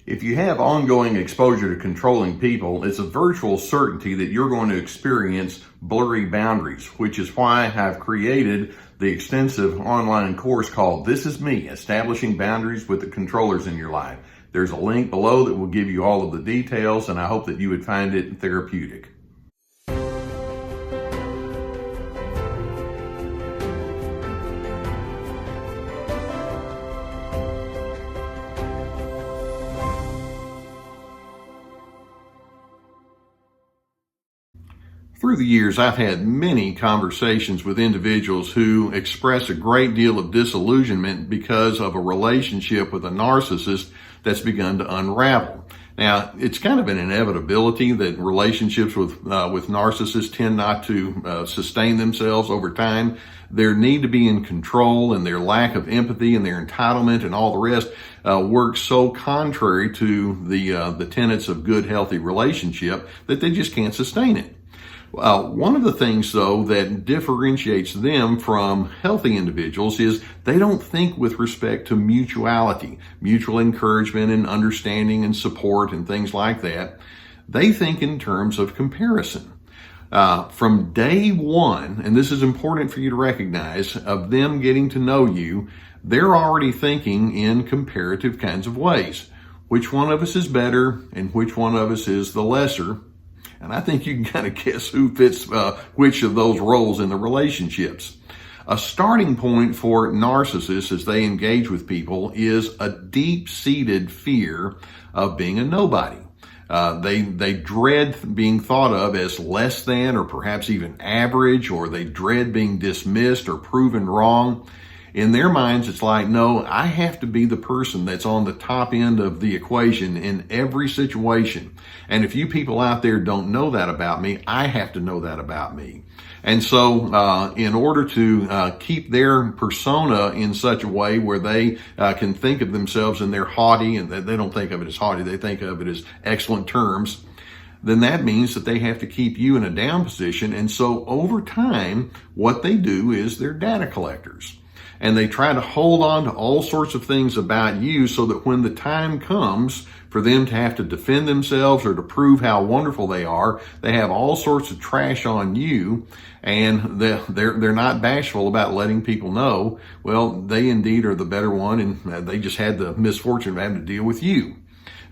If you have ongoing exposure to controlling people, it's a virtual certainty that you're going to experience blurry boundaries, which is why I've created the extensive online course called This Is Me, Establishing Boundaries with the Controllers in Your Life. There's a link below that will give you all of the details, and I hope that you would find it therapeutic. Through the years, I've had many conversations with individuals who express a great deal of disillusionment because of a relationship with a narcissist that's begun to unravel. Now, it's kind of an inevitability that relationships with narcissists tend not to sustain themselves over time. Their need to be in control and their lack of empathy and their entitlement and all the rest works so contrary to the tenets of good, healthy relationship that they just can't sustain it. One of the things, though, that differentiates them from healthy individuals is they don't think with respect to mutuality, mutual encouragement and understanding and support and things like that. They think in terms of comparison. From day one, and this is important for you to recognize, of them getting to know you, they're already thinking in comparative kinds of ways. Which one of us is better and which one of us is the lesser? And I think you can kind of guess who fits which of those roles in the relationships. A starting point for narcissists as they engage with people is a deep-seated fear of being a nobody. They dread being thought of as less than or perhaps even average, or they dread being dismissed or proven wrong. In their minds, it's like, no, I have to be the person that's on the top end of the equation in every situation. And if you people out there don't know that about me, I have to know that about me. And so in order to keep their persona in such a way where they can think of themselves in their haughty, and they don't think of it as haughty, they think of it as excellent terms, then that means that they have to keep you in a down position. And so over time, what they do is they're data collectors. And they try to hold on to all sorts of things about you so that when the time comes for them to have to defend themselves or to prove how wonderful they are, they have all sorts of trash on you, and they're not bashful about letting people know, well, they indeed are the better one, and they just had the misfortune of having to deal with you.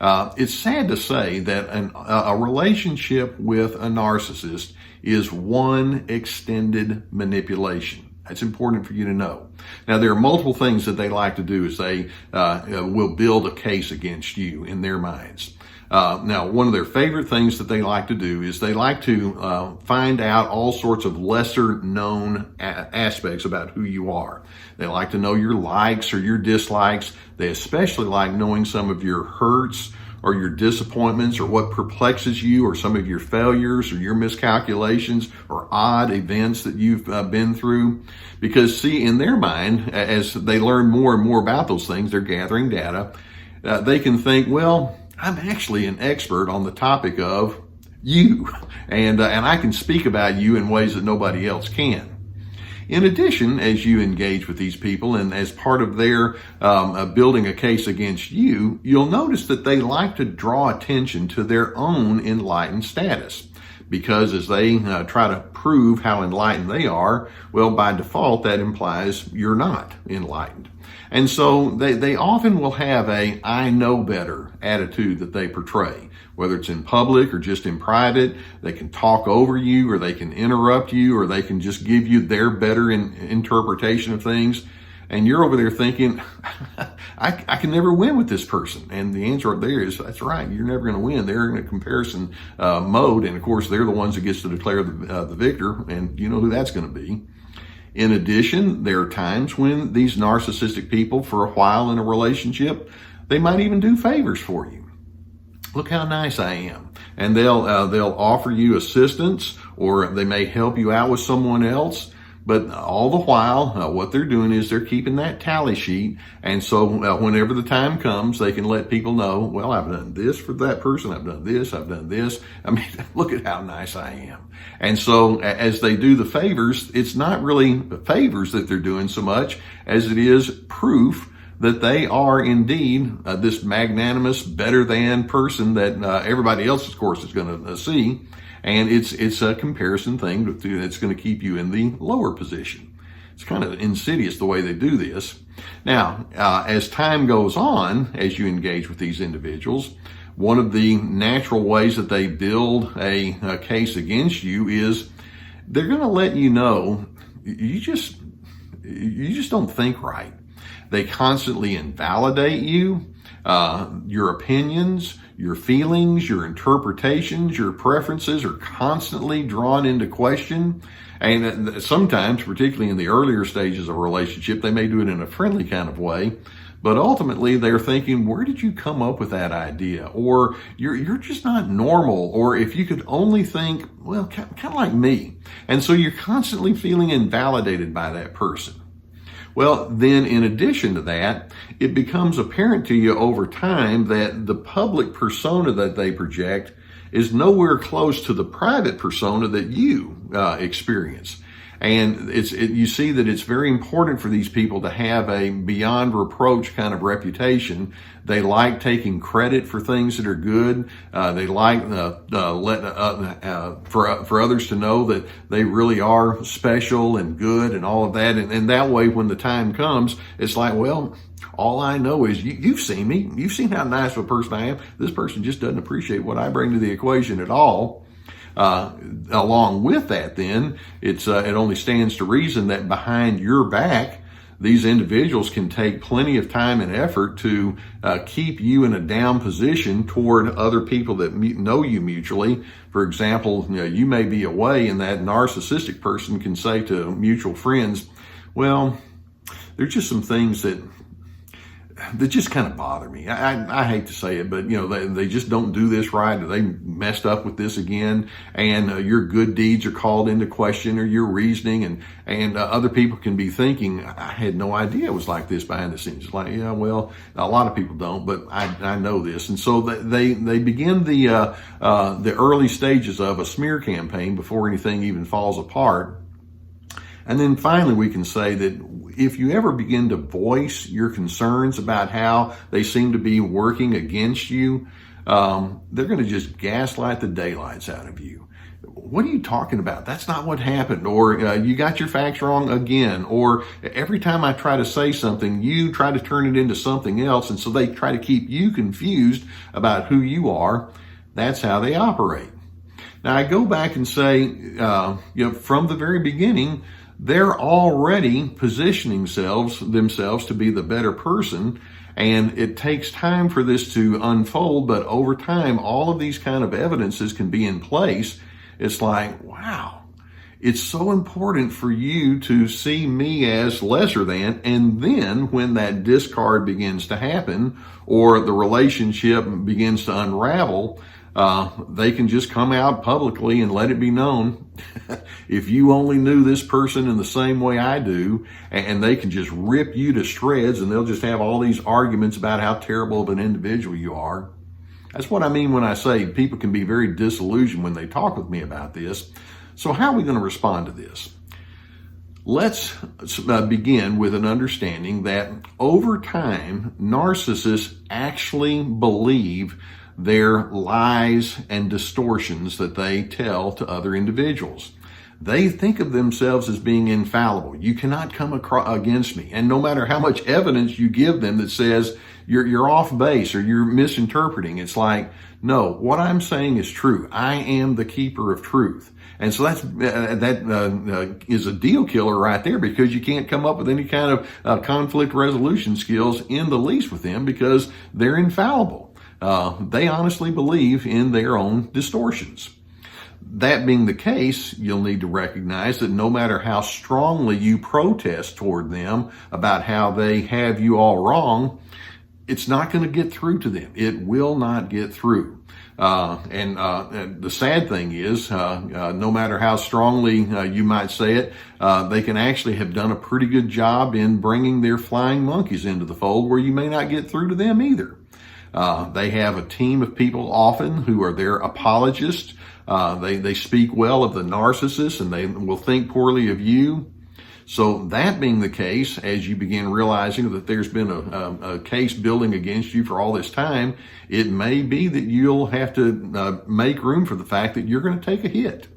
It's sad to say that a relationship with a narcissist is one extended manipulation. That's important for you to know. Now, there are multiple things that they like to do is they will build a case against you in their minds. Now, one of their favorite things that they like to do is they like to find out all sorts of lesser known aspects about who you are. They like to know your likes or your dislikes. They especially like knowing some of your hurts or your disappointments or what perplexes you or some of your failures or your miscalculations or odd events that you've been through. Because see, in their mind, as they learn more and more about those things, they're gathering data, they can think, well, I'm actually an expert on the topic of you, and I can speak about you in ways that nobody else can. In addition, as you engage with these people and as part of their building a case against you, you'll notice that they like to draw attention to their own enlightened status. Because as they try to prove how enlightened they are, well, by default, that implies you're not enlightened. And so they often will have a I know better attitude that they portray. Whether it's in public or just in private, they can talk over you or they can interrupt you or they can just give you their better interpretation of things. And you're over there thinking, I can never win with this person. And the answer up there is, that's right, you're never going to win. They're in a comparison mode. And of course, they're the ones that gets to declare the victor. And you know who that's going to be. In addition, there are times when these narcissistic people, for a while in a relationship, they might even do favors for you. Look how nice I am. And they'll offer you assistance, or they may help you out with someone else. But all the while, what they're doing is they're keeping that tally sheet. And so whenever the time comes, they can let people know, well, I've done this for that person. I've done this. I've done this. I mean, look at how nice I am. And so as they do the favors, it's not really favors that they're doing so much as it is proof that they are indeed this magnanimous, better than person that everybody else, of course, is going to see. And it's a comparison thing that's going to keep you in the lower position. It's kind of insidious the way they do this. Now, as time goes on, as you engage with these individuals, one of the natural ways that they build a case against you is they're going to let you know you just don't think right. They constantly invalidate you, your opinions, your feelings, your interpretations, your preferences are constantly drawn into question. And sometimes, particularly in the earlier stages of a relationship, they may do it in a friendly kind of way. But ultimately, they're thinking, where did you come up with that idea? Or you're just not normal. Or if you could only think, well, kind of like me. And so you're constantly feeling invalidated by that person. Well, then in addition to that, it becomes apparent to you over time that the public persona that they project is nowhere close to the private persona that you experience. And you see that it's very important for these people to have a beyond reproach kind of reputation. They like taking credit for things that are good. They like for others to know that they really are special and good and all of that. And that way, when the time comes, it's like, well, all I know is you've seen me. You've seen how nice of a person I am. This person just doesn't appreciate what I bring to the equation at all. Along with that, then, it only stands to reason that behind your back, these individuals can take plenty of time and effort to keep you in a down position toward other people that know you mutually. For example, you may be away, and that narcissistic person can say to mutual friends, well, there's just some things that just kind of bother me. I hate to say it, but they just don't do this right, or they messed up with this again, and your good deeds are called into question, or your reasoning, and other people can be thinking, I had no idea it was like this behind the scenes. It's like, yeah, well, a lot of people don't, but I know this, and so they begin the early stages of a smear campaign before anything even falls apart. And then finally, we can say that if you ever begin to voice your concerns about how they seem to be working against you, they're going to just gaslight the daylights out of you. What are you talking about? That's not what happened. Or you got your facts wrong again. Or every time I try to say something, you try to turn it into something else. And so they try to keep you confused about who you are. That's how they operate. Now, I go back and say, from the very beginning, they're already positioning themselves to be the better person, and it takes time for this to unfold, but over time, all of these kind of evidences can be in place. It's like, wow, it's so important for you to see me as lesser than, and then when that discard begins to happen, or the relationship begins to unravel, they can just come out publicly and let it be known. If you only knew this person in the same way I do, and they can just rip you to shreds, and they'll just have all these arguments about how terrible of an individual you are. That's what I mean when I say people can be very disillusioned when they talk with me about this. So how are we going to respond to this? Let's begin with an understanding that over time, narcissists actually believe their lies and distortions that they tell to other individuals. They think of themselves as being infallible. You cannot come against me. And no matter how much evidence you give them that says you're off base or you're misinterpreting, it's like, no, what I'm saying is true. I am the keeper of truth. And so that is a deal killer right there, because you can't come up with any kind of conflict resolution skills in the least with them, because they're infallible. They honestly believe in their own distortions. That being the case, you'll need to recognize that no matter how strongly you protest toward them about how they have you all wrong, it's not going to get through to them. It will not get through. And the sad thing is, no matter how strongly you might say it, they can actually have done a pretty good job in bringing their flying monkeys into the fold where you may not get through to them either. They have a team of people often who are their apologists. They speak well of the narcissist, and they will think poorly of you. So that being the case, as you begin realizing that there's been a case building against you for all this time, it may be that you'll have to make room for the fact that you're going to take a hit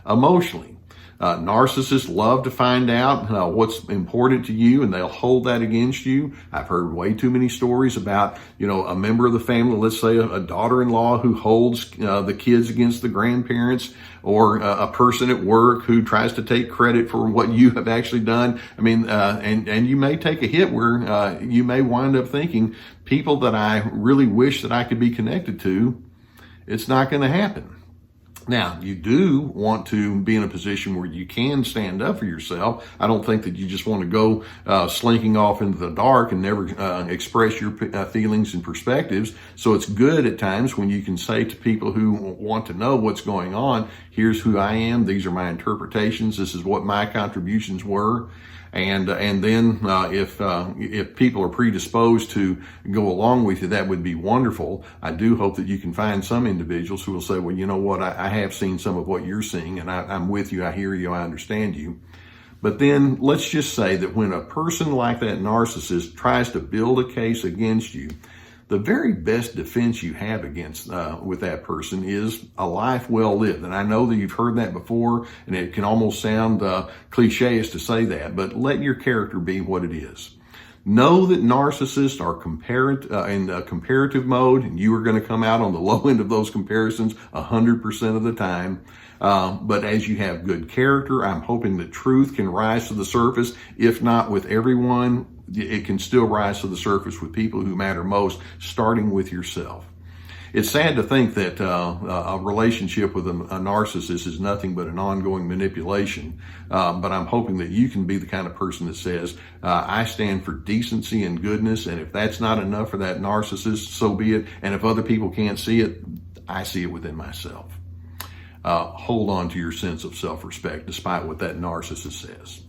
emotionally. Narcissists love to find out what's important to you, and they'll hold that against you. I've heard way too many stories about, a member of the family, let's say a daughter-in-law who holds the kids against the grandparents, or a person at work who tries to take credit for what you have actually done. I mean, and you may take a hit where you may wind up thinking, people that I really wish that I could be connected to, it's not going to happen. Now, you do want to be in a position where you can stand up for yourself. I don't think that you just want to go slinking off into the dark and never express your feelings and perspectives. So it's good at times when you can say to people who want to know what's going on, here's who I am, these are my interpretations, this is what my contributions were. And then if people are predisposed to go along with you, that would be wonderful. I do hope that you can find some individuals who will say, well, you know what, I have seen some of what you're seeing, and I'm with you, I hear you, I understand you. But then let's just say that when a person like that narcissist tries to build a case against you, the very best defense you have against with that person is a life well lived. And I know that you've heard that before, and it can almost sound cliche-ish to say that, but let your character be what it is. Know that narcissists are in a comparative mode, and you are going to come out on the low end of those comparisons 100% of the time. But as you have good character, I'm hoping that truth can rise to the surface. If not with everyone, it can still rise to the surface with people who matter most, starting with yourself. It's sad to think that a relationship with a narcissist is nothing but an ongoing manipulation, but I'm hoping that you can be the kind of person that says, I stand for decency and goodness, and if that's not enough for that narcissist, so be it. And if other people can't see it, I see it within myself. Hold on to your sense of self-respect, despite what that narcissist says.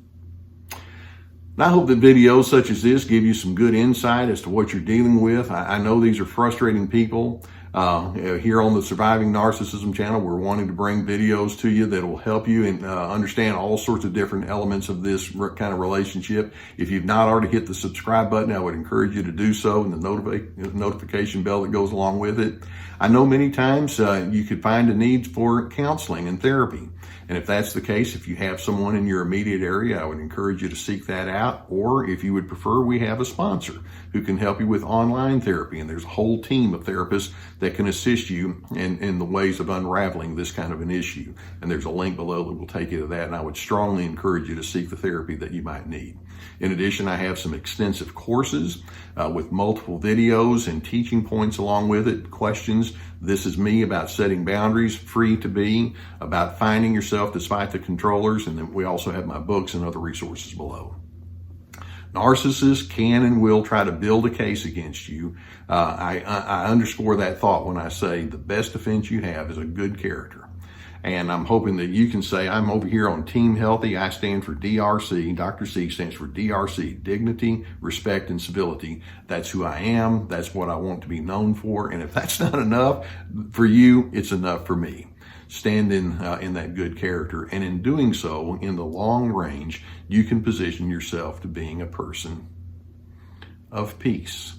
And I hope that videos such as this give you some good insight as to what you're dealing with. I know these are frustrating people. Here on the Surviving Narcissism channel, we're wanting to bring videos to you that will help you and understand all sorts of different elements of this kind of relationship. If you've not already hit the subscribe button, I would encourage you to do so, and the notification bell that goes along with it. I know many times you could find a need for counseling and therapy. And if that's the case, if you have someone in your immediate area, I would encourage you to seek that out. Or if you would prefer, we have a sponsor who can help you with online therapy. And there's a whole team of therapists that can assist you in the ways of unraveling this kind of an issue. And there's a link below that will take you to that. And I would strongly encourage you to seek the therapy that you might need. In addition, I have some extensive courses with multiple videos and teaching points along with it, questions. This is me about setting boundaries, free to be, about finding yourself despite the controllers, and then we also have my books and other resources below. Narcissists can and will try to build a case against you. I underscore that thought when I say the best defense you have is a good character. And I'm hoping that you can say, I'm over here on Team Healthy. I stand for DRC. Dr. C stands for DRC, dignity, respect, and civility. That's who I am. That's what I want to be known for. And if that's not enough for you, it's enough for me. Stand in that good character. And in doing so, in the long range, you can position yourself to being a person of peace.